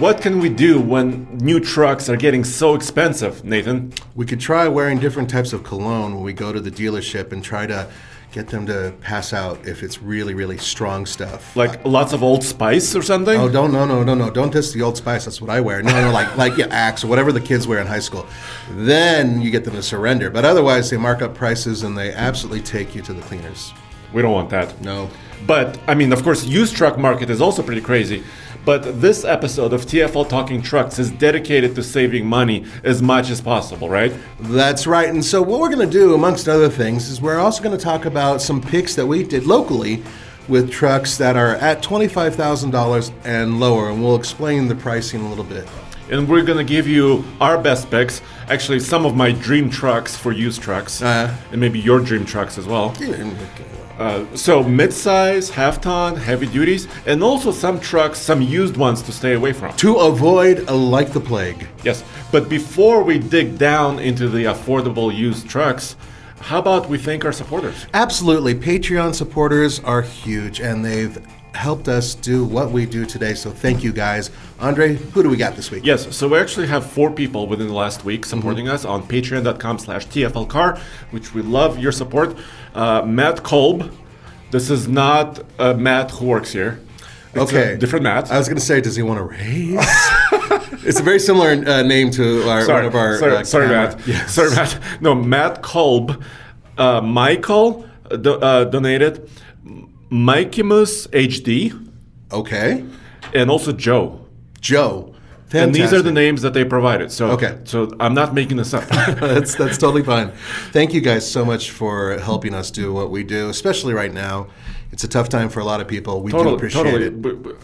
What can we do when new trucks are getting so expensive, Nathan? We could try wearing different types of cologne when we go to the dealership and try to get them to pass out if it's really, really strong stuff. Like lots of Old Spice or something? Oh, no. Don't diss the Old Spice. That's what I wear. No, like Axe or whatever the kids wear in high school. Then you get them to surrender. But otherwise, they mark up prices and they absolutely take you to the cleaners. We don't want that. No. But, I mean, of course, used truck market is also pretty crazy. But this episode of TFL Talkin Trucks is dedicated to saving money as much as possible, right? That's right. And so what we're going to do, amongst other things, is we're also going to talk about some picks that we did locally with trucks that are at $25,000 and lower. And we'll explain the pricing a little bit. And we're going to give you our best picks. Actually, some of my dream trucks for used trucks. And maybe your dream trucks as well. So mid-size, half-ton, heavy duties, and also some trucks, some used ones to stay away from. To avoid like the plague. Yes, but before we dig down into the affordable used trucks, how about we thank our supporters? Absolutely. Patreon supporters are huge, and they've helped us do what we do today. So thank you, guys. Andre, who do we got this week? Yes, so we actually have 4 people within the last week supporting us on patreon.com/TFLcar, which we love your support. Matt Kolb. This is not Matt who works here. It's a different Matt. I was going to say, does he want to raise? It's a very similar name to one of our... Sorry, Matt. Yes. Sorry, Matt. No, Matt Kolb. Michael donated. Mikimus HD. Okay. And also Joe. Fantastic. And these are the names that they provided. So, okay. So I'm not making this up. That's totally fine. Thank you guys so much for helping us do what we do, especially right now. It's a tough time for a lot of people. We do appreciate it.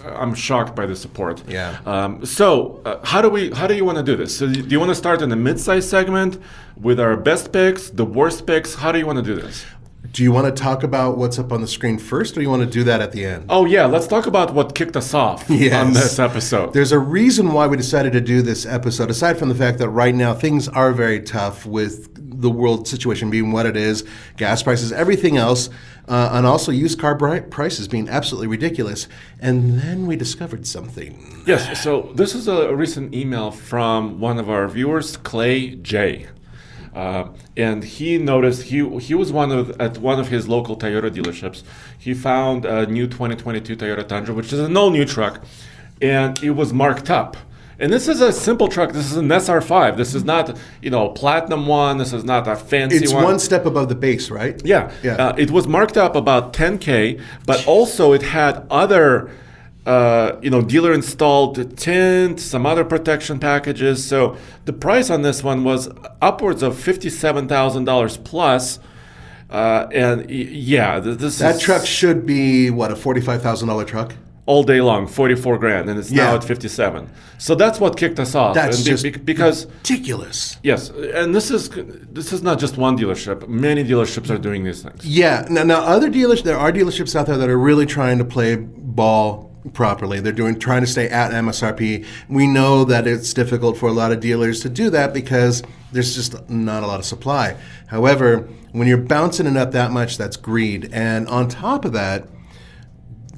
I'm shocked by the support. Yeah. So how do you want to do this? So do you want to start in the mid-size segment with our best picks, the worst picks? How do you want to do this? Do you want to talk about what's up on the screen first, or do you want to do that at the end? Oh, yeah. Let's talk about what kicked us off on this episode. There's a reason why we decided to do this episode, aside from the fact that right now things are very tough with the world situation being what it is, gas prices, everything else, and also used car prices being absolutely ridiculous. And then we discovered something. Yes. So this is a recent email from one of our viewers, Clay J. And he noticed he was at one of his local Toyota dealerships. He found a new 2022 Toyota Tundra, which is an all-new truck, and it was marked up. And this is a simple truck. This is an SR5. This is not, a platinum one. This is not a fancy one. It's one step above the base, right? Yeah. It was marked up about $10K, but also it had other dealer installed tint, some other protection packages. So the price on this one was upwards of $57,000 plus. That truck should be a $45,000 truck? All day long, $44,000, and it's now at $57,000. So that's what kicked us off. That's because ridiculous. Yes, and this is not just one dealership. Many dealerships are doing these things. Yeah. Now other dealers, there are dealerships out there that are really trying to play ball properly. They're trying to stay at MSRP. We know that it's difficult for a lot of dealers to do that because there's just not a lot of supply. However, when you're bouncing it up that much, that's greed. And on top of that,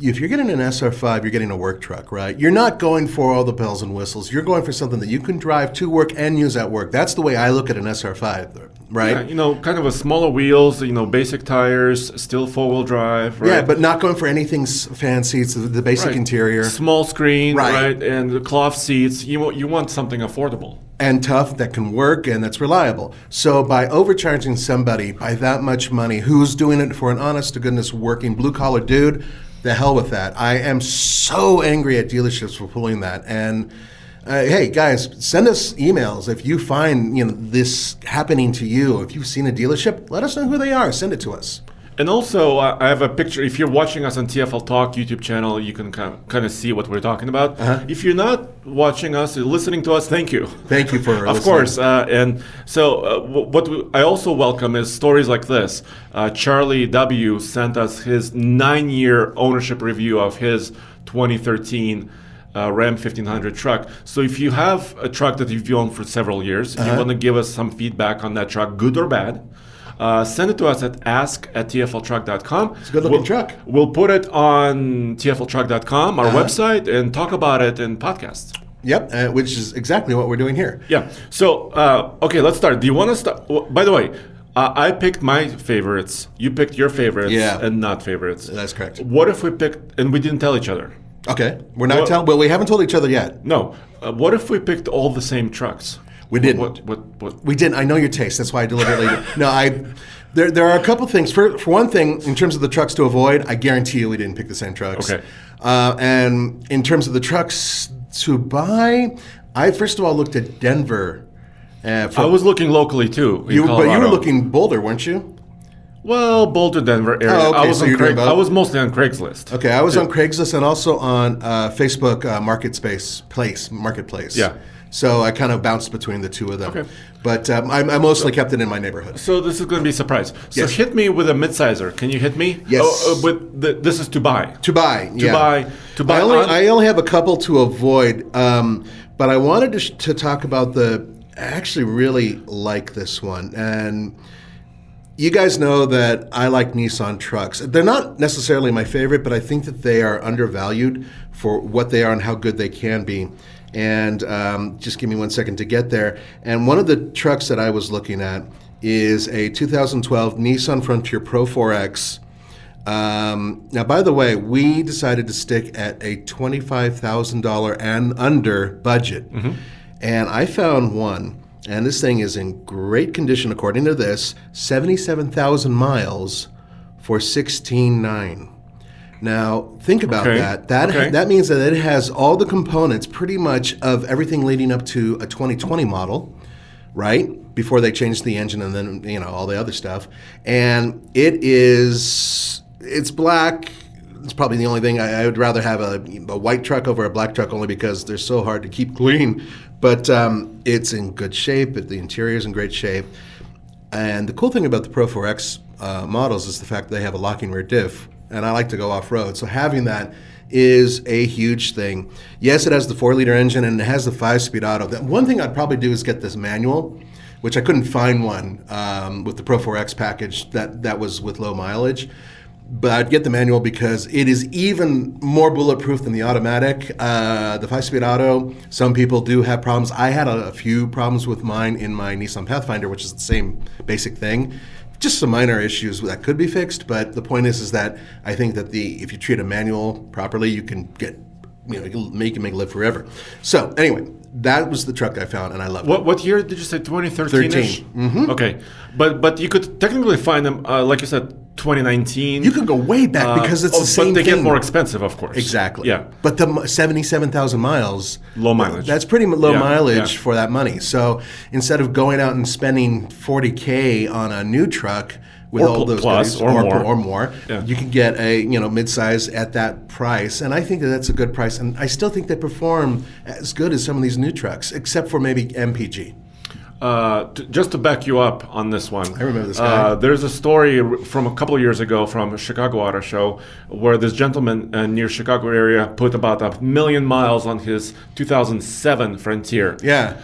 if you're getting an SR5, you're getting a work truck, right? You're not going for all the bells and whistles. You're going for something that you can drive to work and use at work. That's the way I look at an SR5, right? Yeah, kind of a smaller wheels, basic tires, still four-wheel drive, right? Yeah, but not going for anything fancy. It's the basic interior. Small screen, right? And the cloth seats. You want something affordable. And tough, that can work, and that's reliable. So by overcharging somebody by that much money, who's doing it for an honest-to-goodness working blue-collar dude, the hell with that. I am so angry at dealerships for pulling that. And hey, guys, send us emails if you find this happening to you. If you've seen a dealership, let us know who they are. Send it to us. And also, I have a picture. If you're watching us on TFL Talk YouTube channel, you can kind of see what we're talking about. If you're not watching us, listening to us, thank you. Thank you for listening. Of course. And so I also welcome is stories like this. Charlie W. sent us his 9-year ownership review of his 2013 Ram 1500 truck. So if you have a truck that you've owned for several years, and you want to give us some feedback on that truck, good or bad, send it to us at ask@tfltruck.com. It's a good-looking truck. We'll put it on tfltruck.com, our website, and talk about it in podcasts. Yep, which is exactly what we're doing here. Yeah. So, okay, let's start. Do you want to start? By the way, I picked my favorites. You picked your favorites and not favorites. That's correct. What if we picked, and we didn't tell each other? Okay. We're not telling, well, we haven't told each other yet. No. What if we picked all the same trucks? We didn't. What? We didn't. I know your taste. That's why I deliberately. There are a couple things. For one thing, in terms of the trucks to avoid, I guarantee you we didn't pick the same trucks. Okay. And in terms of the trucks to buy, I first of all looked at Denver. I was looking locally too. But you were looking Boulder, weren't you? Well, Boulder, Denver area. Oh, okay. I was mostly on Craigslist. Okay, I was on Craigslist and also on Facebook Marketplace. Yeah. So I kind of bounced between the two of them. Okay. But I mostly kept it in my neighborhood. So this is going to be a surprise. So Yes. hit me with a midsizer. Can you hit me? Yes. This is to buy. To buy. To buy. I only have a couple to avoid, but I wanted to talk about I actually really like this one. And you guys know that I like Nissan trucks. They're not necessarily my favorite, but I think that they are undervalued for what they are and how good they can be. And just give me 1 second to get there. And one of the trucks that I was looking at is a 2012 Nissan Frontier Pro 4X. Now, by the way, we decided to stick at a $25,000 and under budget. Mm-hmm. And I found one, and this thing is in great condition according to this, 77,000 miles for $16,900. Now, think about that. That means that it has all the components pretty much of everything leading up to a 2020 model, right? Before they changed the engine and then, all the other stuff. And it's black. It's probably the only thing. I would rather have a white truck over a black truck only because they're so hard to keep clean. But it's in good shape. The interior is in great shape. And the cool thing about the Pro 4X models is the fact that they have a locking rear diff. And I like to go off-road. So having that is a huge thing. Yes, it has the 4-liter engine and it has the 5-speed auto. One thing I'd probably do is get this manual, which I couldn't find one with the Pro 4X package that was with low mileage. But I'd get the manual because it is even more bulletproof than the automatic. The 5-speed auto, some people do have problems. I had a few problems with mine in my Nissan Pathfinder, which is the same basic thing. Just some minor issues that could be fixed, but the point is that I think that if you treat a manual properly, you can make it live forever. So anyway, that was the truck I found, and I loved it. What year did you say? 2013-ish? 13. Mm-hmm. Okay, but you could technically find them, like you said, 2019. You could go way back because it's the same thing. But they get more expensive, of course. Exactly. Yeah. But the 77,000 miles. Low mileage. That's pretty low mileage for that money. So instead of going out and spending $40K on a new truck with all those plus, goodies, or more, yeah. you can get a midsize at that price. And I think that's a good price. And I still think they perform as good as some of these new trucks, except for maybe MPG. Just to back you up on this one, I remember this guy. There's a story from a couple of years ago from a Chicago Auto Show where this gentleman near Chicago area put about 1 million miles on his 2007 Frontier. Yeah.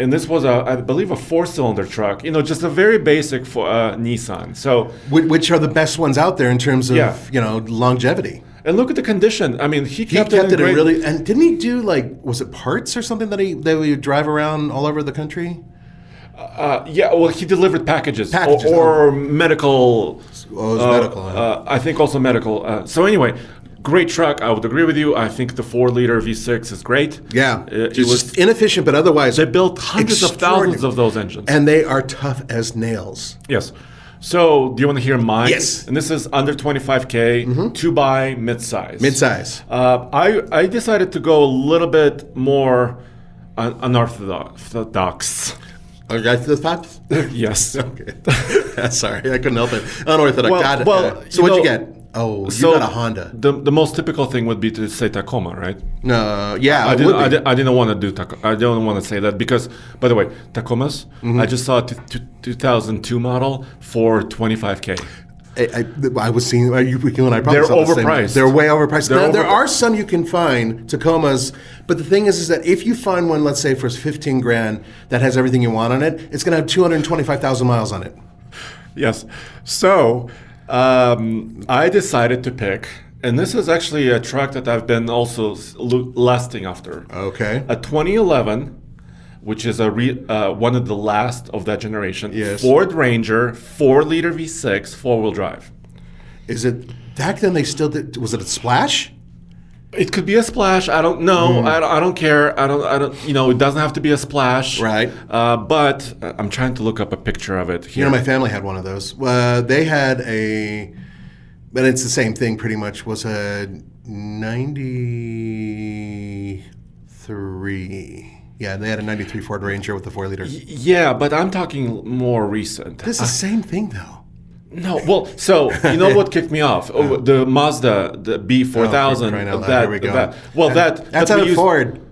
And this was, I believe, a 4-cylinder truck. Just a very basic Nissan. So, which are the best ones out there in terms of longevity. And look at the condition. I mean, he kept it in great... really. And didn't he do was it parts or something that he would drive around all over the country? He delivered packages. Or medical. Oh, it was medical. I think also medical. So anyway, great truck. I would agree with you. I think the 4-liter V6 is great. Yeah, it was inefficient, but otherwise they built hundreds of thousands of those engines, and they are tough as nails. Yes. So, do you want to hear mine? Yes. And this is under 25K, to buy midsize. Midsize. I decided to go a little bit more unorthodox. Unorthodox? Yes. Okay. Sorry, I couldn't help it. Unorthodox. So what'd you get? Oh, you got a Honda. The most typical thing would be to say Tacoma, right? No, yeah, I didn't want to do Tacoma. I don't want to say that because, by the way, Tacomas. I just saw a 2002 model for 25K. I was seeing you and I probably they're saw the overpriced. Same. They're way overpriced. There are some you can find Tacomas, but the thing is that if you find one, let's say for $15,000 that has everything you want on it, it's going to have 225,000 miles on it. Yes. So I decided to pick And this is actually a truck that I've been also lusting after. Okay. A 2011, which is one of the last of that generation. Yes. Ford Ranger, 4-liter V6, 4-wheel drive. Is it back then? They still did. Was it a Splash? It could be a Splash. I don't know. I don't care. I don't. It doesn't have to be a Splash. Right. But I'm trying to look up a picture of it here. My family had one of those. They had but it's the same thing pretty much. Was a 93. Yeah, they had a 93 Ford Ranger with the 4-liter. Yeah, but I'm talking more recent. This is the same thing though. No, well, so you know what kicked me off? The Mazda, the B4000. Here we go. That's a Ford.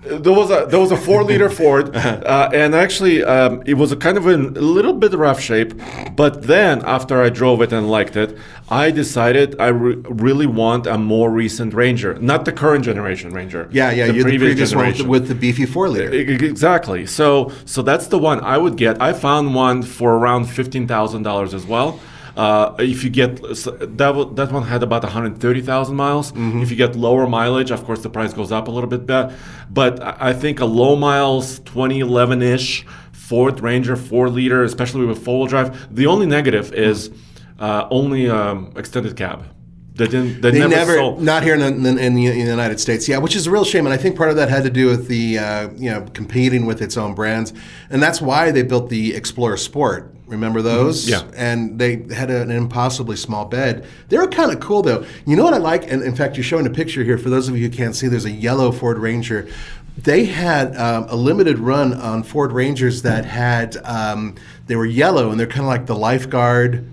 There was a 4-liter Ford, and actually it was a kind of a little bit rough shape. But then after I drove it and liked it, I decided I really want a more recent Ranger, not the current generation Ranger. Yeah, the previous one with the beefy 4-liter. Exactly. So that's the one I would get. I found one for around $15,000 as well. If you get that one had about 130,000 miles. If you get lower mileage, of course the price goes up a little bit. But I think a low miles 2011-ish Ford Ranger 4-liter, especially with 4-wheel drive. The only negative is only extended cab. They never sold. Not here in the United States, yeah, which is a real shame, and I think part of that had to do with the competing with its own brands, and that's why they built the Explorer Sport. Remember those? Yeah. And they had an impossibly small bed. They were kind of cool though. You know what I like? And in fact, you're showing a picture here. For those of you who can't see, there's a yellow Ford Ranger. They had a limited run on Ford Rangers that had they were yellow, and they're kind of like the lifeguard.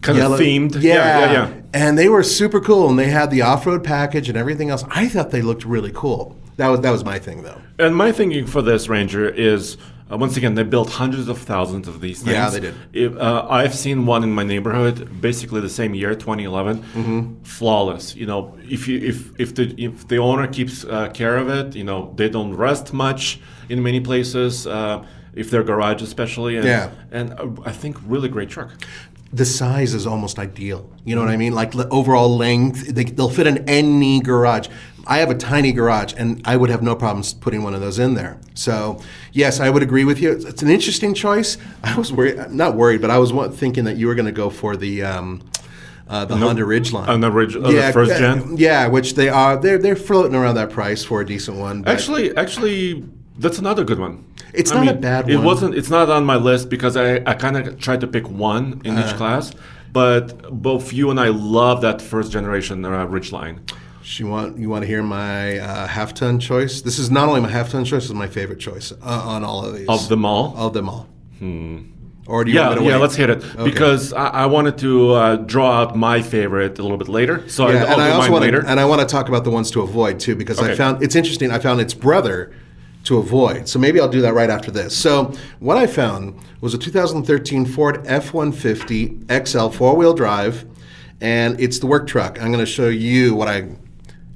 Kind of themed. Yeah. And they were super cool, and they had the off-road package and everything else. I thought they looked really cool. That was my thing, though. And my thinking for this Ranger is, once again, they built hundreds of thousands of these things. Yeah, they did. I've seen one in my neighborhood, basically the same year, 2011. Flawless. If the owner keeps care of it, they don't rust much in many places. If their garage, especially, and I think really great truck. The size is almost ideal. You know what I mean? Like the overall length, they'll fit in any garage. I have a tiny garage, and I would have no problems putting one of those in there. So, yes, I would agree with you. It's an interesting choice. I was not worried, but I was thinking that you were going to go for the Honda Ridgeline. On the first gen? Yeah, which they are. They're floating around that price for a decent one. Actually, that's another good one. It's not a bad one. It's not on my list because I kind of tried to pick one in each class. But both you and I love that first generation Ridgeline. You want to hear my half-ton choice? This is not only my half-ton choice; it's my favorite choice on all of these. Of them all? Of them all. Or do you want me to wait? Yeah, let's hit it. Okay. Because I wanted to draw out my favorite a little bit later. So I'll do mine later. And I want to talk about the ones to avoid, too, because I found it's interesting. I found its brother to avoid. So maybe I'll do that right after this. So what I found was a 2013 Ford F-150 XL 4-wheel drive, and it's the work truck. I'm going to show you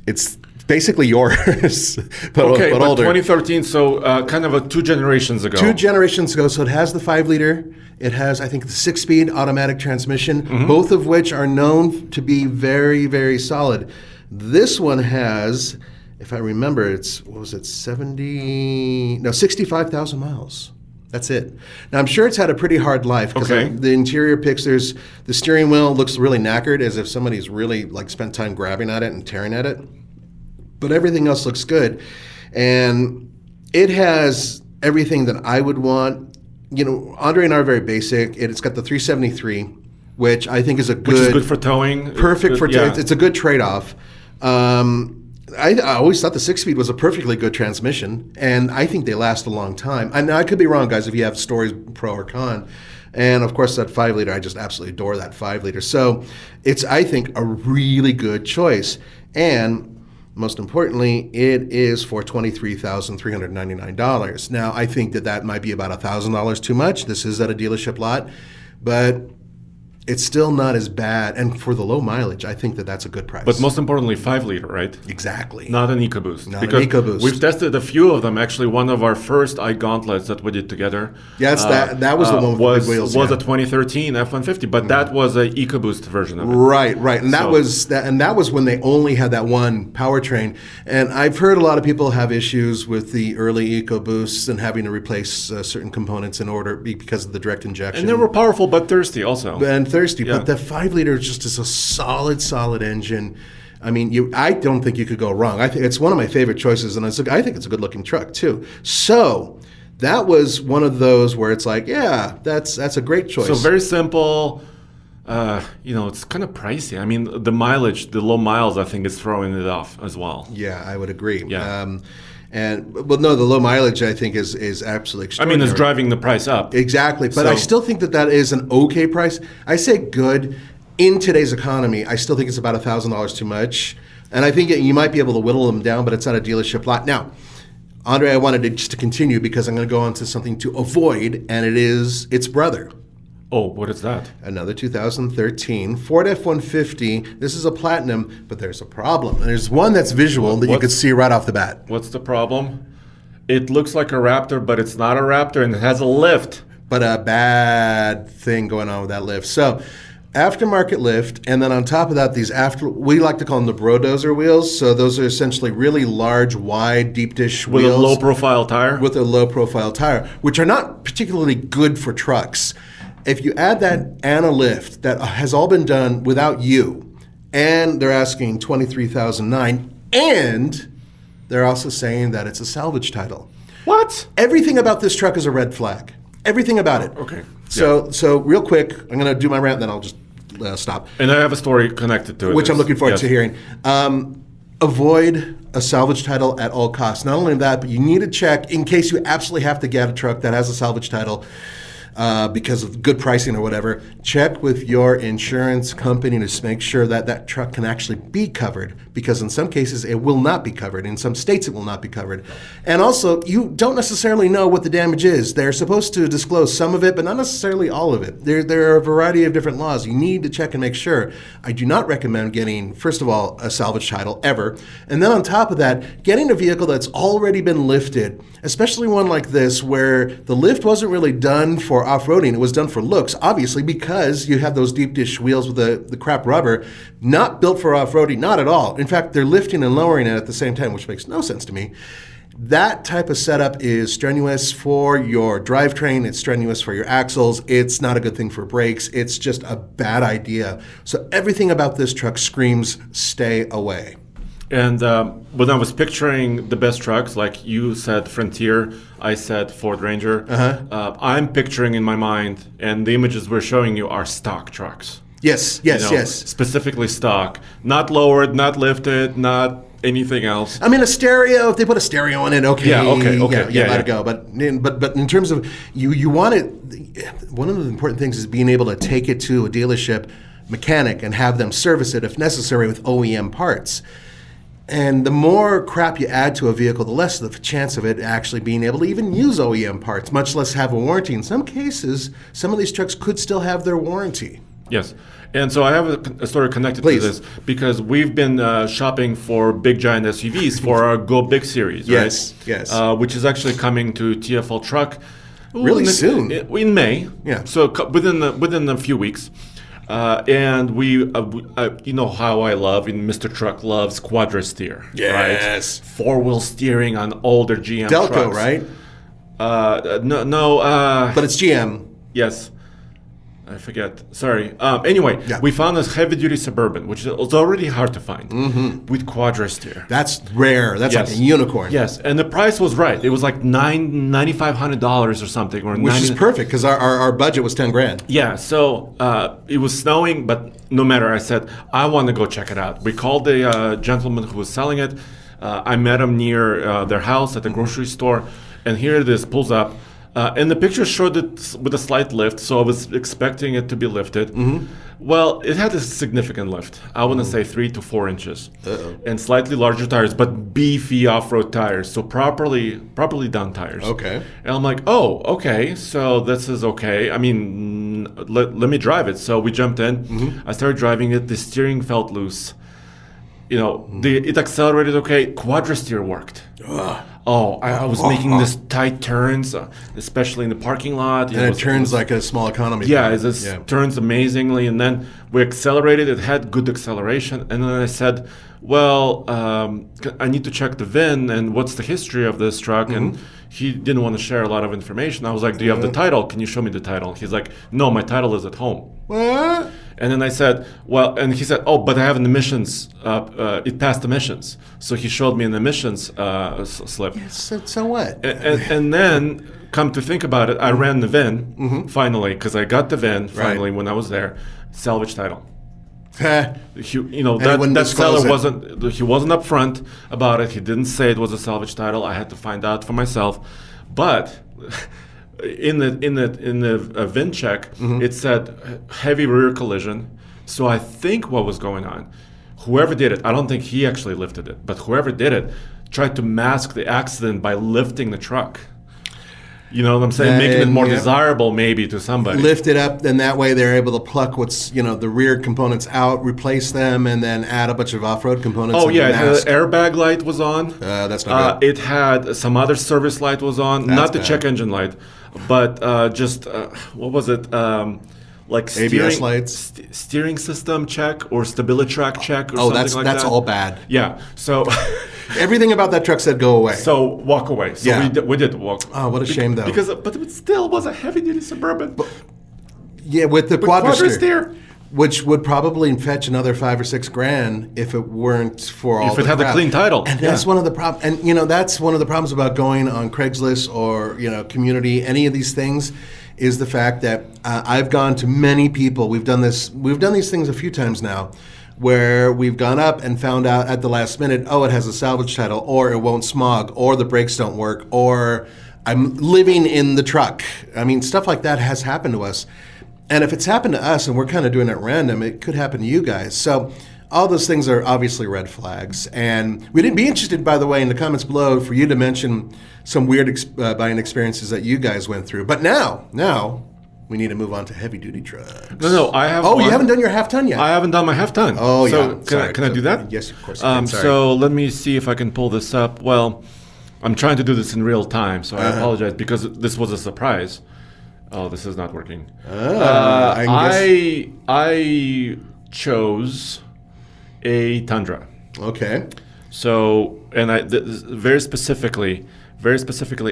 it's basically yours, but older. 2013, so kind of 2 generations ago. 2 generations ago, so it has the 5-liter. It has, I think, the 6-speed automatic transmission, both of which are known to be very, very solid. This one has, if I remember, 65,000 miles. That's it. Now, I'm sure it's had a pretty hard life because the interior pictures, the steering wheel looks really knackered, as if somebody's really spent time grabbing at it and tearing at it. But everything else looks good. And it has everything that I would want. Andre and I are very basic. It's got the 373, which I think is which is good for towing. Perfect for towing. It's a good trade-off. I always thought the 6-speed was a perfectly good transmission, and I think they last a long time. I could be wrong, guys, if you have stories pro or con. And, of course, that 5-liter, I just absolutely adore that 5-liter. So it's, I think, a really good choice. And most importantly, it is for $23,399. Now, I think that might be about $1,000 too much. This is at a dealership lot. But it's still not as bad. And for the low mileage, I think that that's a good price. But most importantly, 5 liter, right? Exactly. Not an EcoBoost. Not an EcoBoost. We've tested a few of them. Actually, one of our first iGauntlets that we did together. Yes, that was the one with the big wheels. Was a 2013 F-150, but that was a EcoBoost version of it. Right. And that was when they only had that one powertrain. And I've heard a lot of people have issues with the early EcoBoosts and having to replace certain components in order because of the direct injection. And they were powerful but thirsty also. But the 5 liter just is a solid engine. I mean, I don't think you could go wrong. I think it's one of my favorite choices, and I think it's a good looking truck too. So that was one of those where it's like, yeah, that's a great choice. So very simple. It's kind of pricey. I mean, the mileage, the low miles, I think is throwing it off as well. Yeah, I would agree. Yeah. The low mileage I think is absolutely extraordinary. I mean, it's driving the price up. Exactly, but I still think that is an okay price. I say good. In today's economy, I still think it's about $1,000 too much. And I think you might be able to whittle them down, but it's not a dealership lot. Now, Andre, I wanted to continue because I'm going to go on to something to avoid, and it is its brother. Oh, what is that? Another 2013 Ford F-150. This is a Platinum, but there's a problem. There's one that's visual that you could see right off the bat. What's the problem? It looks like a Raptor, but it's not a Raptor, and it has a lift. But a bad thing going on with that lift. So, aftermarket lift, and then on top of that, we like to call them the Brodozer wheels. So those are essentially really large, wide, deep dish wheels. With a low-profile tire? With a low-profile tire, which are not particularly good for trucks. If you add that and a lift that has all been done without you, and they're asking $23,009, and they're also saying that it's a salvage title. What? Everything about this truck is a red flag. Everything about it. Okay. So real quick, I'm going to do my rant, then I'll just stop. And I have a story connected to it. Which I'm looking forward to hearing. Avoid a salvage title at all costs. Not only that, but you need to check in case you absolutely have to get a truck that has a salvage title because of good pricing or whatever. Check with your insurance company to make sure that that truck can actually be covered, because in some cases it will not be covered. In some states it will not be covered. And also, you don't necessarily know what the damage is. They're supposed to disclose some of it, but not necessarily all of it. There are a variety of different laws. You need to check and make sure. I do not recommend getting, first of all, a salvage title ever. And then on top of that, getting a vehicle that's already been lifted, especially one like this where the lift wasn't really done for off-roading. It was done for looks, obviously, because you have those deep dish wheels with the crap rubber, not built for off-roading, not at all. In fact, they're lifting and lowering it at the same time, which makes no sense to me. That type of setup is strenuous for your drivetrain. It's strenuous for your axles. It's not a good thing for brakes. It's just a bad idea. So everything about this truck screams, stay away. And when I was picturing the best trucks, like you said Frontier, I said Ford Ranger, I'm picturing in my mind, and the images we're showing you are stock trucks. Yes. Specifically stock. Not lowered, not lifted, not anything else. I mean, a stereo, if they put a stereo in it, okay. Yeah, okay. Let it go. But in terms of, you want it, one of the important things is being able to take it to a dealership mechanic and have them service it if necessary with OEM parts. And the more crap you add to a vehicle, the less the chance of it actually being able to even use OEM parts, much less have a warranty. In some cases, some of these trucks could still have their warranty. Yes. And so I have a story connected to this because we've been shopping for big giant SUVs for our Go Big series, right? Yes. Which is actually coming to TFL Truck really soon. In May. Yeah. So within a few weeks. And we, you know how I love, and Mr. Truck loves quadra-steer. Yes. Right? Four-wheel steering on older GM Delco, trucks. right? No. But it's GM. Yes. I forget. Sorry. Anyway, we found this heavy-duty Suburban, which is already hard to find, with quadra-steer. That's rare. That's like a unicorn. Yes, and the price was right. It was like $9,500 or something, which is perfect because our budget was $10,000. Yeah. So it was snowing, but no matter. I said I want to go check it out. We called the gentleman who was selling it. I met him near their house at the grocery store, and here it is. Pulls up. And the picture showed it with a slight lift, so I was expecting it to be lifted. Well, it had a significant lift. I want to say 3 to 4 inches. And slightly larger tires, but beefy off-road tires, so properly done tires. Okay. And I'm like, oh, okay, so this is okay. I mean, let me drive it. So we jumped in. I started driving it. The steering felt loose. It accelerated okay. Quadra-steer worked. I was making this tight turns, especially in the parking lot. And it turns like a small economy. Yeah, it turns amazingly. And then we accelerated. It had good acceleration. And then I said, well, I need to check the VIN and what's the history of this truck. And he didn't want to share a lot of information. I was like, do you have the title? Can you show me the title? He's like, no, my title is at home. What? And then I said, well, and he said, oh, but I have an emissions, it passed emissions. So he showed me an emissions slip. Yes, so what? And then, come to think about it, I ran the VIN, finally, because I got the VIN, finally, when I was there, salvage title. That seller he wasn't upfront about it. He didn't say it was a salvage title. I had to find out for myself. But in the VIN check, it said heavy rear collision. So I think what was going on, whoever did it, I don't think he actually lifted it, but whoever did it tried to mask the accident by lifting the truck. You know what I'm saying? Making it more desirable maybe to somebody. Lift it up, and that way they're able to pluck what's, the rear components out, replace them, and then add a bunch of off-road components. Oh, yeah. The airbag light was on. That's not good. It had some other service light was on. That's not the bad. check engine light, but what was it? Like ABS lights? Steering system check or stability track check or something like that. That's all bad. Yeah. So everything about that truck said go away. So walk away. So we did walk. Oh, what a shame though. But it still was a heavy duty Suburban. With the quadra-steer. Which would probably fetch another $5,000 or $6,000 if it weren't for all. If it had a clean title, and that's one of the problems. And that's one of the problems about going on Craigslist or Community. Any of these things is the fact that I've gone to many people. We've done these things a few times now, where we've gone up and found out at the last minute, oh, it has a salvage title, or it won't smog, or the brakes don't work, or I'm living in the truck. I mean, stuff like that has happened to us. And if it's happened to us and we're kind of doing it random, it could happen to you guys. So all those things are obviously red flags. And we'd be interested, by the way, in the comments below for you to mention some weird buying experiences that you guys went through. But now we need to move on to heavy duty trucks. No, I have. Oh, you haven't done your half ton yet? I haven't done my half ton. Oh, so yeah. Can I do that? Yes, of course. You can. So let me see if I can pull this up. Well, I'm trying to do this in real time, so I apologize because this was a surprise. Oh, this is not working. I chose a Tundra. Okay. So, and very specifically,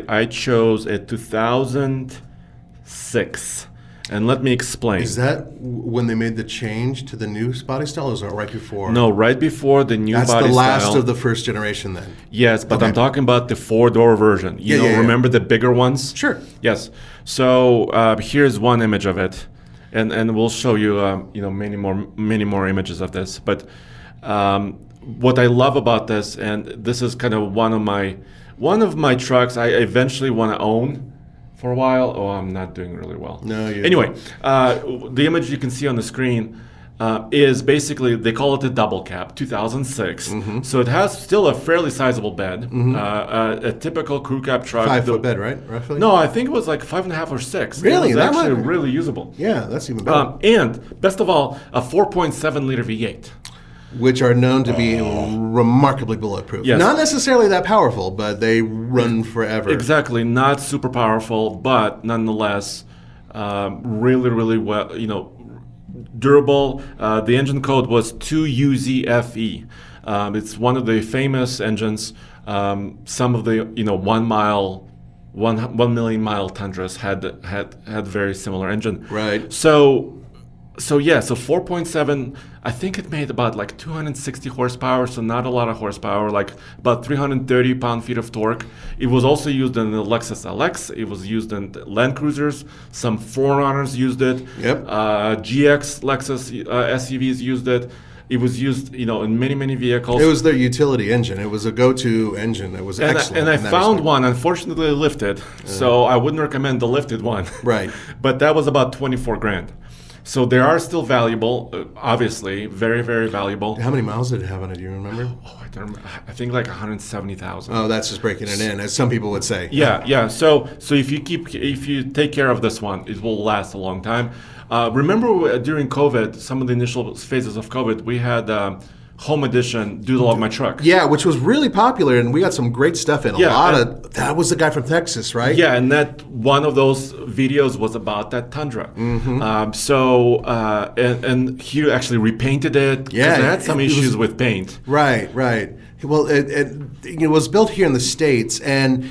I chose a 2006. And let me explain. Is that when they made the change to the new body style, or is that right before? No, right before the new body style. That's the last of the first generation then? Yes, but I'm talking about the four-door version. Remember the bigger ones? Sure. Yes. So here's one image of it, and we'll show you many more images of this. But what I love about this, and this is kind of one of my trucks I eventually want to own for a while. Oh, I'm not doing really well. No, you. Anyway, the image you can see on the screen is basically, they call it a double cab, 2006. So it has still a fairly sizable bed, a typical crew cab truck. 5 foot bed, right? Roughly? No, I think it was like 5.5 or 6. Really? It was That actually much? really usable. Yeah, that's even better. And best of all, a 4.7 liter V8. Which are known to be remarkably bulletproof. Yes. Not necessarily that powerful, but they run forever. Exactly, not super powerful, but nonetheless, really, really well, durable. The engine code was 2UZFE. It's one of the famous engines. Some of the 1 million mile Tundras had very similar engine. Right. So 4.7, I think it made about like 260 horsepower, so not a lot of horsepower, like about 330 pound-feet of torque. It was also used in the Lexus LX. It was used in Land Cruisers. Some 4Runners used it. Yep. GX Lexus SUVs used it. It was used, in many, many vehicles. It was their utility engine. It was a go-to engine. It was excellent. And I found one, unfortunately lifted, so I wouldn't recommend the lifted one. Right. But that was about $24,000. So they are still valuable, obviously, very, very valuable. How many miles did it have on it? Do you remember? Oh, I don't remember. I think like 170,000. Oh, that's just breaking it in, as some people would say. Yeah. So if you take care of this one, it will last a long time. Remember during COVID, some of the initial phases of COVID, we had Home Edition Do Love My Truck. Yeah, which was really popular, and we got some great stuff in. That was the guy from Texas, right? Yeah, and that one of those videos was about that Tundra. Mm-hmm. And he actually repainted it. Yeah, it had some issues with paint. Right. Well, it was built here in the States, and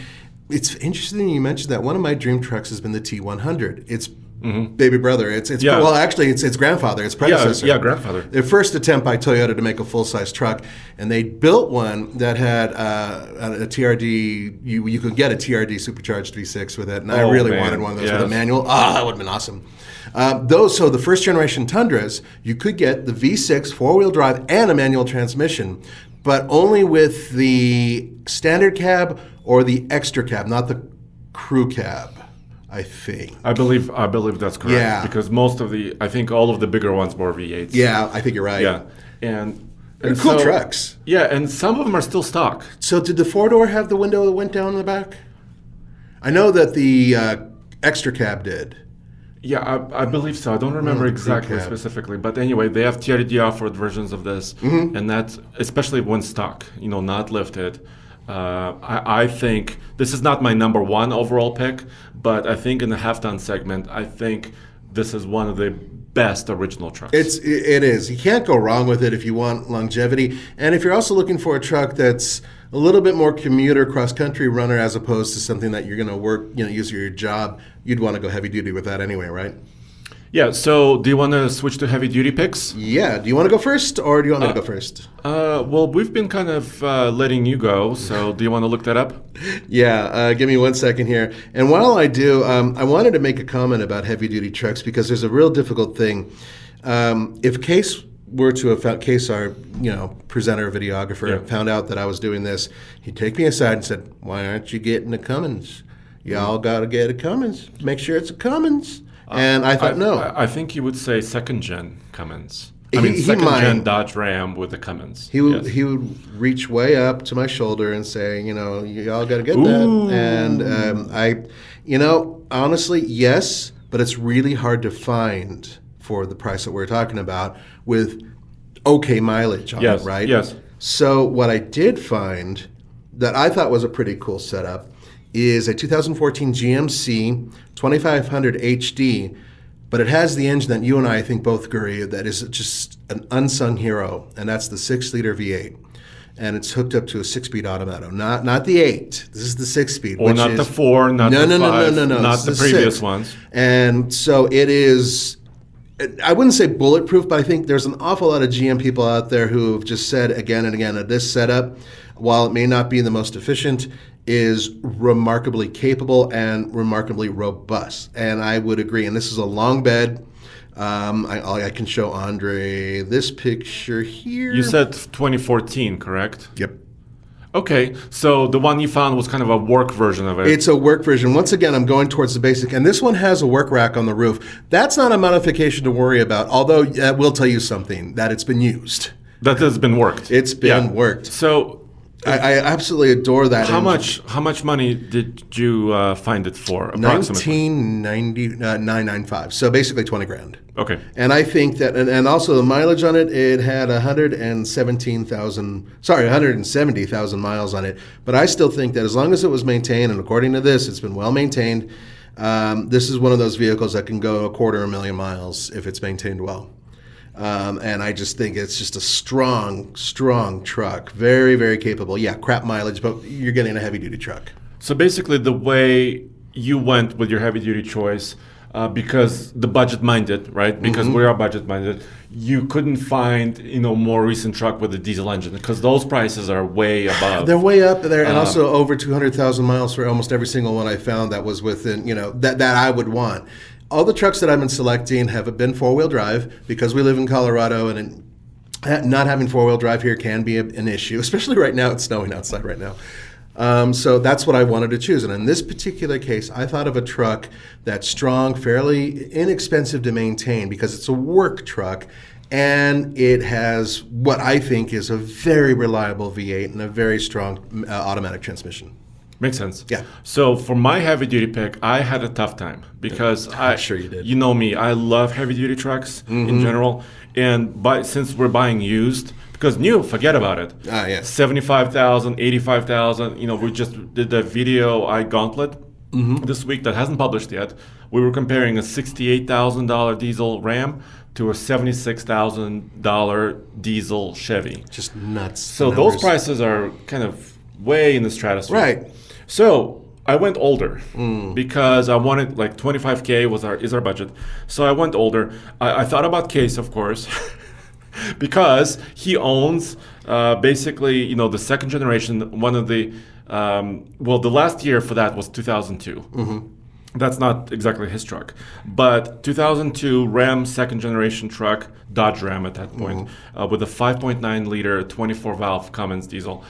it's interesting you mentioned that. One of my dream trucks has been the T100. It's baby brother. Well, actually, it's grandfather. It's predecessor. Yeah, grandfather. Their first attempt by Toyota to make a full-size truck, and they built one that had a TRD. You could get a TRD supercharged V6 with it, and I really wanted one of those with a manual. That would have been awesome. So the first generation Tundras, you could get the V6 four-wheel drive and a manual transmission, but only with the standard cab or the extra cab, not the crew cab. I think. I believe that's correct. Yeah. Because I think all of the bigger ones were V8s. Yeah, I think you're right. Yeah. And cool trucks. Yeah, and some of them are still stock. So did the four-door have the window that went down in the back? I know that the extra cab did. Yeah, I believe so. I don't remember exactly specifically, but anyway, they have TRD offered versions of this, and that's especially when stock, not lifted. I think this is not my number one overall pick, but I think in the half-ton segment, I think this is one of the best original trucks. It is. You can't go wrong with it if you want longevity, and if you're also looking for a truck that's a little bit more commuter, cross-country runner, as opposed to something that you're going to work, use your job, you'd want to go heavy duty with that anyway, right? Yeah, so do you want to switch to heavy-duty picks? Yeah. Do you want to go first, or do you want me to go first? Well, we've been kind of letting you go, so do you want to look that up? Yeah, give me 1 second here. And while I do, I wanted to make a comment about heavy-duty trucks because there's a real difficult thing. If Case were to have found, Case, our presenter, videographer, found out that I was doing this, he'd take me aside and said, "Why aren't you getting a Cummins? Y'all got to get a Cummins. Make sure it's a Cummins." And I thought, no. I think he would say second-gen Cummins. Second-gen Dodge Ram with the Cummins. He would reach way up to my shoulder and say, y'all got to get that. And honestly, yes, but it's really hard to find for the price that we're talking about with okay mileage on it, right? Yes. So what I did find that I thought was a pretty cool setup is a 2014 GMC 2500 HD, but it has the engine that you and I think both agree that is just an unsung hero, and that's the 6-liter V8. And it's hooked up to a 6-speed automatic, not the 8. This is the 6-speed. Or not the 4, not the 5. No. Not the previous 6 ones. And so it is, I wouldn't say bulletproof, but I think there's an awful lot of GM people out there who have just said again and again that this setup, while it may not be the most efficient, is remarkably capable and remarkably robust. And I would agree. And this is a long bed. I can show Andre this picture here. You said 2014, correct? Yep. Okay, so the one you found was kind of a work version of it. It's a work version. Once again, I'm going towards the basic. And this one has a work rack on the roof. That's not a modification to worry about, although that will tell you something, that it's been used. That has been worked. It's been worked. So I absolutely adore that. How much money did you find it for? Approximately $19,995. So basically $20,000. Okay. And I think that, and also the mileage on it, it had 170,000 miles on it. But I still think that as long as it was maintained, and according to this, it's been well maintained. This is one of those vehicles that can go 250,000 miles if it's maintained well. And I just think it's just a strong truck. Very, very capable. Yeah, crap mileage, but you're getting a heavy-duty truck. So basically the way you went with your heavy-duty choice, because the budget-minded, right? Because we are budget-minded, you couldn't find, more recent truck with a diesel engine because those prices are way above. They're way up there, and also over 200,000 miles for almost every single one I found that was within, that I would want. All the trucks that I've been selecting have been four-wheel drive because we live in Colorado, and not having four-wheel drive here can be an issue, especially right now. It's snowing outside right now. So that's what I wanted to choose. And in this particular case, I thought of a truck that's strong, fairly inexpensive to maintain because it's a work truck, and it has what I think is a very reliable V8 and a very strong automatic transmission. Makes sense. Yeah. So for my heavy duty pick, I had a tough time because I'm sure you did. You know me, I love heavy duty trucks in general, and since we're buying used, because new, forget about it. Yeah. 75,000, 85,000. You know, we just did the video gauntlet this week that hasn't published yet. We were comparing a $68,000 diesel Ram to a $76,000 diesel Chevy. Just nuts. So those prices are kind of way in the stratosphere. Right. So I went older because I wanted like $25K is our budget. So I went older. I thought about Case, of course, because he owns basically, you know, the second generation. One of the the last year for that was 2002. That's not exactly his truck, but 2002 Ram second generation truck, Dodge Ram at that point, with a 5.9 liter 24 valve Cummins diesel.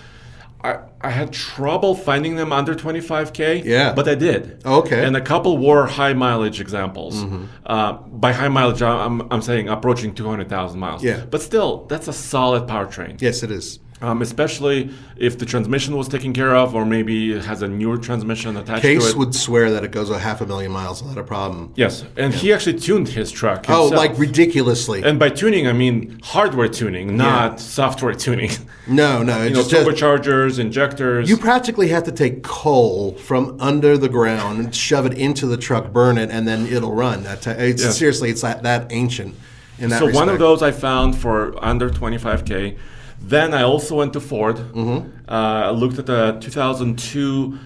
I had trouble finding them under 25K, but I did. Okay. And a couple were high mileage examples. By high mileage, I'm saying approaching 200,000 miles. Yeah. But still, that's a solid powertrain. Yes, it is. Especially if the transmission was taken care of, or maybe it has a newer transmission attached to it. Case would swear that it goes 500,000 miles without a problem. Yes, and he actually tuned his truck himself. Oh, like ridiculously. And by tuning, I mean hardware tuning, not software tuning. No, it's just turbochargers, injectors. You practically have to take coal from under the ground and shove it into the truck, burn it, and then it'll run. Seriously, it's that ancient in that respect. One of those I found for under 25K. Then I also went to Ford. I looked at the 2002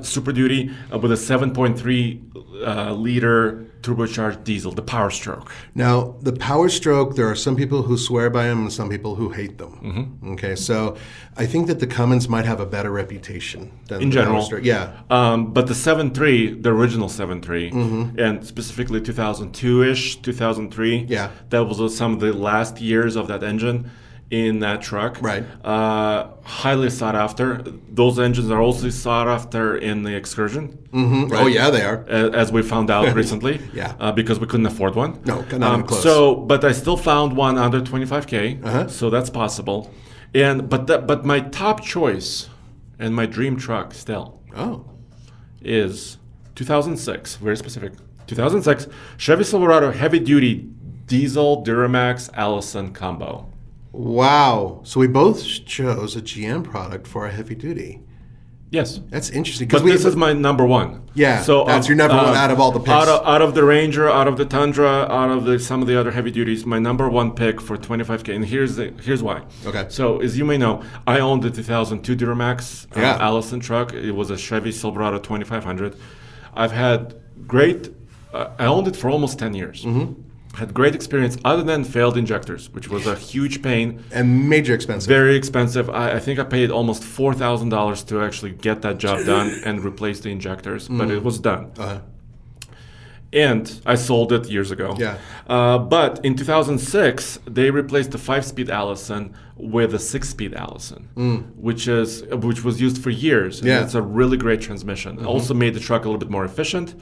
Super Duty with a 7.3 liter turbocharged diesel, the Power Stroke. Now, the Power Stroke, there are some people who swear by them and some people who hate them. Okay, so I think that the Cummins might have a better reputation than in the general. Power Stroke. Yeah. But the 7.3, the original 7.3, and specifically 2002-ish, 2003, that was some of the last years of that engine in that truck. Right. Highly sought after. Those engines are also sought after in the Excursion. Right? Oh, yeah, they are. As we found out recently. Yeah. Because we couldn't afford one. No, not even close. But I still found one under 25K. So that's possible. But my top choice and my dream truck still is 2006, very specific. 2006 Chevy Silverado heavy duty diesel Duramax Allison combo. Wow. So we both chose a GM product for a heavy duty. Yes. That's interesting. But this is my number one. Yeah, so that's your number one out of all the picks. Out of the Ranger, out of the Tundra, out of some of the other heavy duties, my number one pick for 25K. And here's why. Okay. So as you may know, I owned the 2002 Duramax Allison truck. It was a Chevy Silverado 2500. I've had great... I owned it for almost 10 years. Had great experience other than failed injectors, which was a huge pain. And major expensive. Very expensive. I think I paid almost $4,000 to actually get that job done and replace the injectors, but it was done. And I sold it years ago. Yeah. But in 2006, they replaced the 5-speed Allison with a 6-speed Allison, which was used for years. And it's a really great transmission. It also made the truck a little bit more efficient,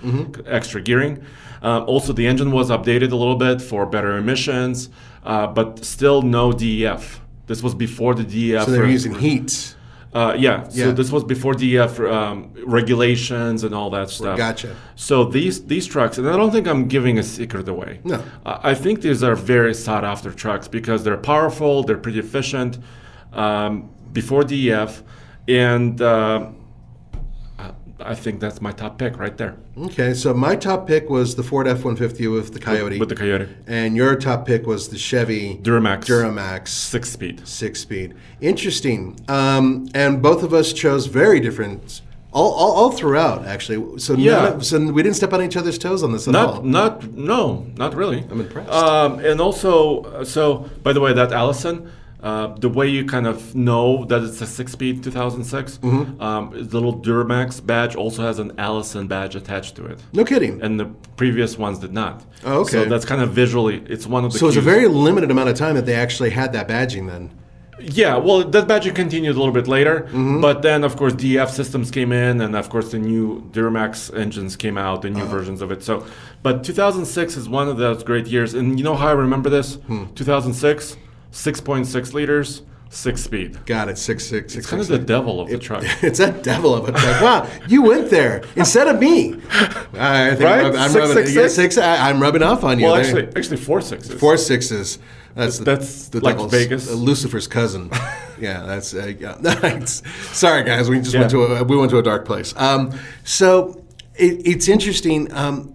extra gearing. Also, the engine was updated a little bit for better emissions, but still no DEF. This was before the DEF. So they're using heat. So this was before DEF regulations and all that stuff. Gotcha. So these trucks, and I don't think I'm giving a secret away. No. I think these are very sought after trucks because they're powerful, they're pretty efficient, before DEF, and I think that's my top pick right there. Okay, so my top pick was the Ford F-150 with the Coyote. With the Coyote. And your top pick was the Chevy Duramax. 6-speed. 6-speed. Interesting. And both of us chose very different, all throughout, actually. So so we didn't step on each other's toes on this at all. Not really. I'm impressed. And also, so by the way, that Allison, the way you kind of know that it's a 6-speed 2006, the little Duramax badge also has an Allison badge attached to it. No kidding. And the previous ones did not. Oh, okay. So that's kind of visually, it's one of the So cues. it was a very limited amount of time that they actually had that badging then. Yeah, well, that budget continued a little bit later, but then of course DF systems came in, and of course the new Duramax engines came out, the new versions of it. So, but 2006 is one of those great years, and you know how I remember this? 2006, 6.6 liters, 6-speed. Got it. 6.6. It's kind of the devil of the truck. It's that devil of a truck. Wow, you went there instead of me. I think Right? I'm 666? I'm rubbing off on you. Well, there. actually 4 6s. 4 6s. That's the like devil's, Vegas. Lucifer's cousin. Yeah, that's yeah. Sorry, guys. We just went to a dark place. So it's interesting.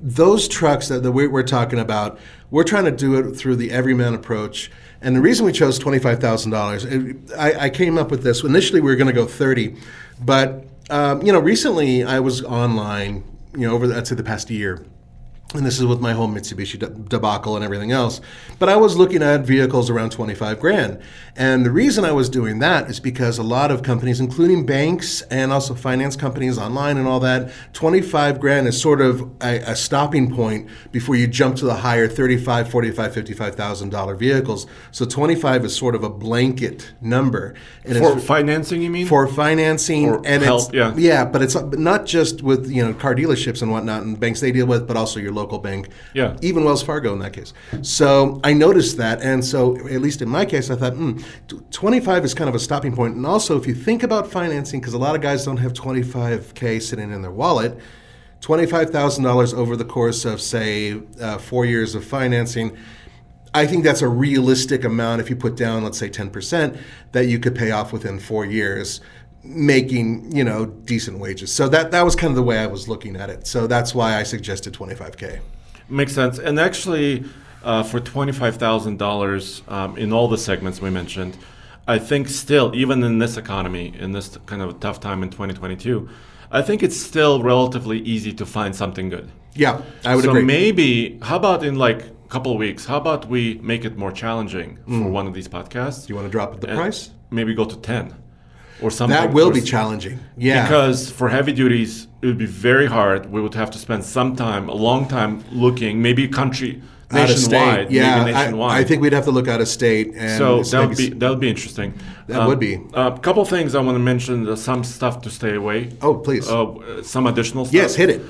Those trucks that we're talking about, we're trying to do it through the everyman approach. And the reason we chose $25,000, I came up with this. Initially, we were going to go 30, but recently I was online, over I'd say the past year. And this is with my whole Mitsubishi debacle and everything else. But I was looking at vehicles around 25 grand. And the reason I was doing that is because a lot of companies, including banks and also finance companies online and all that, 25 grand is sort of a stopping point before you jump to the higher $35,000, $45,000, $55,000 vehicles. So 25 is sort of a blanket number. And For financing, you mean? For financing. Or and help, yeah. Yeah, but it's not just with car dealerships and whatnot and banks they deal with, but also your local bank, even Wells Fargo in that case. So I noticed that, and so at least in my case, I thought 25 is kind of a stopping point. And also, if you think about financing, because a lot of guys don't have $25K sitting in their wallet, $25,000 over the course of, say, 4 years of financing, I think that's a realistic amount if you put down, let's say, 10%, that you could pay off within 4 years, making decent wages. So that was kind of the way I was looking at it. So that's why I suggested $25K. Makes sense. And actually, for $25,000 in all the segments we mentioned, I think still, even in this economy, in this kind of tough time in 2022, I think it's still relatively easy to find something good. Yeah, I would agree. So maybe, how about in like a couple of weeks, how about we make it more challenging for one of these podcasts? Do you want to drop the price? Maybe go to 10. Or something. That will be challenging. Yeah. Because for heavy duties, it would be very hard. We would have to spend some time, a long time looking, maybe nationwide. Yeah, maybe nationwide. I think we'd have to look out of state. And so that would be interesting. That would be. A couple things I want to mention, some stuff to stay away. Oh, please. Some additional stuff. Yes, hit it.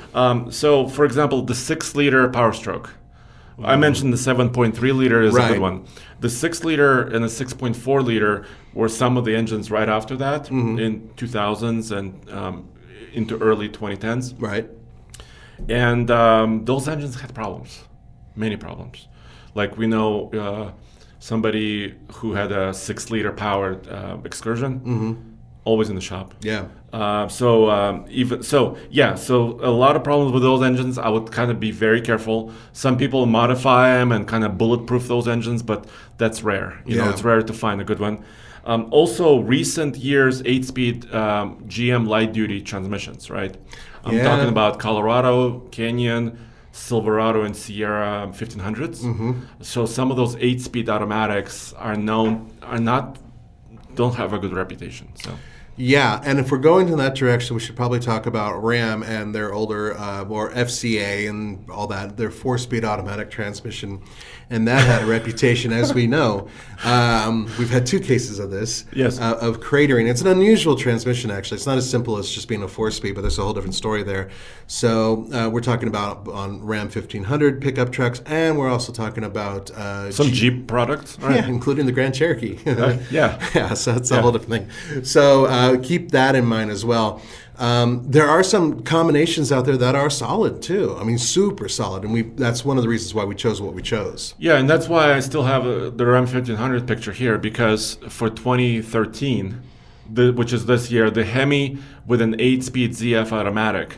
So, for example, the 6-liter Power Stroke. I mentioned the 7.3 liter is a good one. The 6 liter and the 6.4 liter were some of the engines right after that in 2000s and into early 2010s. Right. And those engines had problems, many problems. Like we know somebody who had a 6-liter powered Excursion, always in the shop. Yeah. So a lot of problems with those engines. I would kind of be very careful. Some people modify them and kind of bulletproof those engines, but that's rare. It's rare to find a good one. Also, recent years 8-speed GM light duty transmissions, right? I'm talking about Colorado, Canyon, Silverado, and Sierra 1500s. So some of those 8-speed automatics don't have a good reputation. So. Yeah, and if we're going in that direction, we should probably talk about Ram and their older, or FCA and all that, their 4-speed automatic transmission. And that had a reputation, as we know. We've had 2 cases of this, of cratering. It's an unusual transmission, actually. It's not as simple as just being a 4-speed, but there's a whole different story there. So we're talking about on Ram 1500 pickup trucks, and we're also talking about some Jeep products. Right? Yeah, including the Grand Cherokee. Yeah, so that's a whole different thing. So keep that in mind as well. There are some combinations out there that are solid too. I mean, super solid, and that's one of the reasons why we chose what we chose. Yeah, and that's why I still have the Ram 1500 picture here, because for 2013, which is this year, the Hemi with an 8-speed ZF automatic,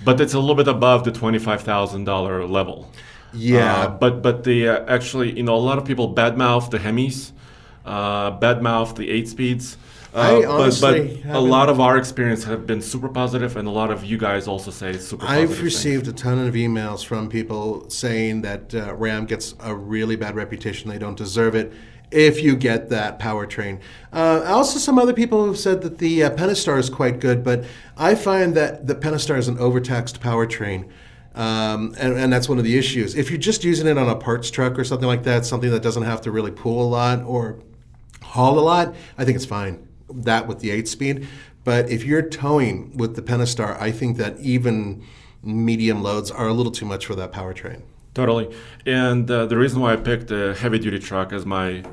but it's a little bit above the $25,000 level. Yeah, but the actually, a lot of people badmouth the Hemis, badmouth the 8-speeds. But a lot of our experience have been super positive, and a lot of you guys also say it's super positive. I've received a ton of emails from people saying that Ram gets a really bad reputation. They don't deserve it if you get that powertrain. Also, some other people have said that the Pentastar is quite good, but I find that the Pentastar is an overtaxed powertrain. And that's one of the issues. If you're just using it on a parts truck or something like that, something that doesn't have to really pull a lot or haul a lot, I think it's fine. That with the 8-speed. But if you're towing with the Pentastar, I think that even medium loads are a little too much for that powertrain. Totally. And the reason why I picked a heavy-duty truck as my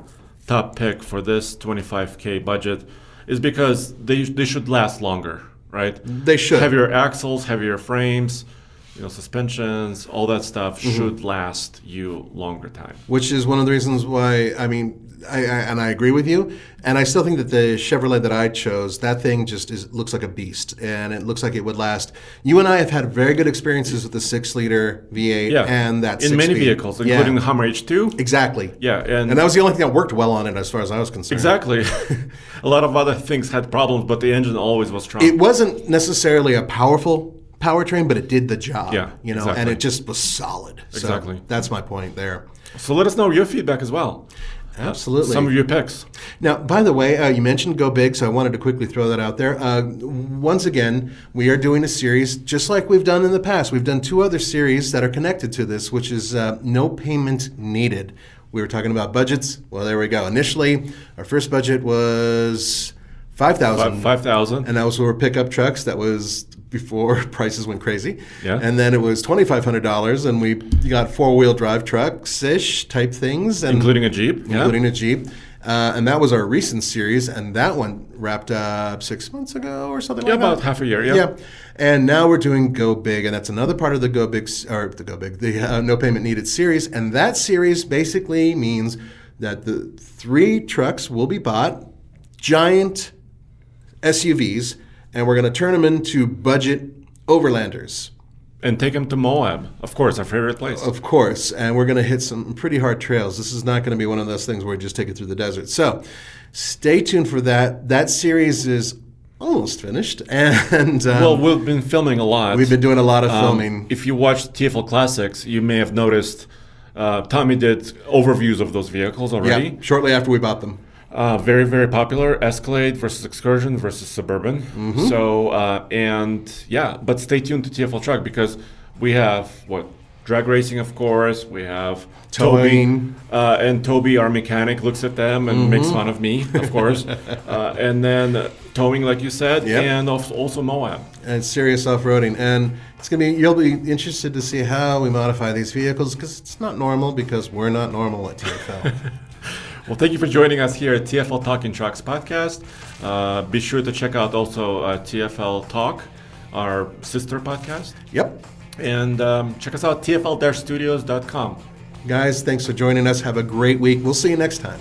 top pick for this $25K budget is because they should last longer, right? They should. Heavier axles, heavier frames, suspensions, all that stuff should last you longer time. Which is one of the reasons why, I agree with you. And I still think that the Chevrolet that I chose, that thing just looks like a beast. And it looks like it would last. You and I have had very good experiences with the 6-liter V8 and that 6-speed. In many vehicles, including the Hummer H2. Exactly. Yeah. And that was the only thing that worked well on it as far as I was concerned. Exactly. A lot of other things had problems, but the engine always was strong. It wasn't necessarily a powerful powertrain, but it did the job. Yeah, exactly. And it just was solid. Exactly. So that's my point there. So let us know your feedback as well. Absolutely. Some of your picks. Now, by the way, you mentioned Go Big, so I wanted to quickly throw that out there. Once again, we are doing a series just like we've done in the past. We've done 2 other series that are connected to this, which is No Payment Needed. We were talking about budgets. Well, there we go. Initially, our first budget was $5,000. $5,000. And that was for pickup trucks. That was before prices went crazy. Yeah. And then it was $2,500, and we got 4-wheel drive trucks-ish type things. And including a Jeep. Including a Jeep. And that was our recent series, and that one wrapped up 6 months ago or something like that. About half a year, Yeah. And now we're doing Go Big, and that's another part of the the No Payment Needed series. And that series basically means that the 3 trucks will be bought, giant SUVs, and we're going to turn them into budget overlanders. And take them to Moab, of course, our favorite place. Of course, and we're going to hit some pretty hard trails. This is not going to be one of those things where we just take it through the desert. So stay tuned for that. That series is almost finished. And well, we've been filming a lot. We've been doing a lot of filming. If you watched TFL Classics, you may have noticed Tommy did overviews of those vehicles already. Yeah, shortly after we bought them. Very, very popular. Escalade versus Excursion versus Suburban. So, but stay tuned to TFL Truck because we have, drag racing, of course. We have Towing. Toby. And Toby, our mechanic, looks at them and makes fun of me, of course. And then towing, like you said, and also Moab. And serious off-roading. And you'll be interested to see how we modify these vehicles because it's not normal because we're not normal at TFL. Well, thank you for joining us here at TFL Talkin Trucks podcast. Be sure to check out also TFL Talk, our sister podcast. Yep. And check us out, tfl-studios.com. Guys, thanks for joining us. Have a great week. We'll see you next time.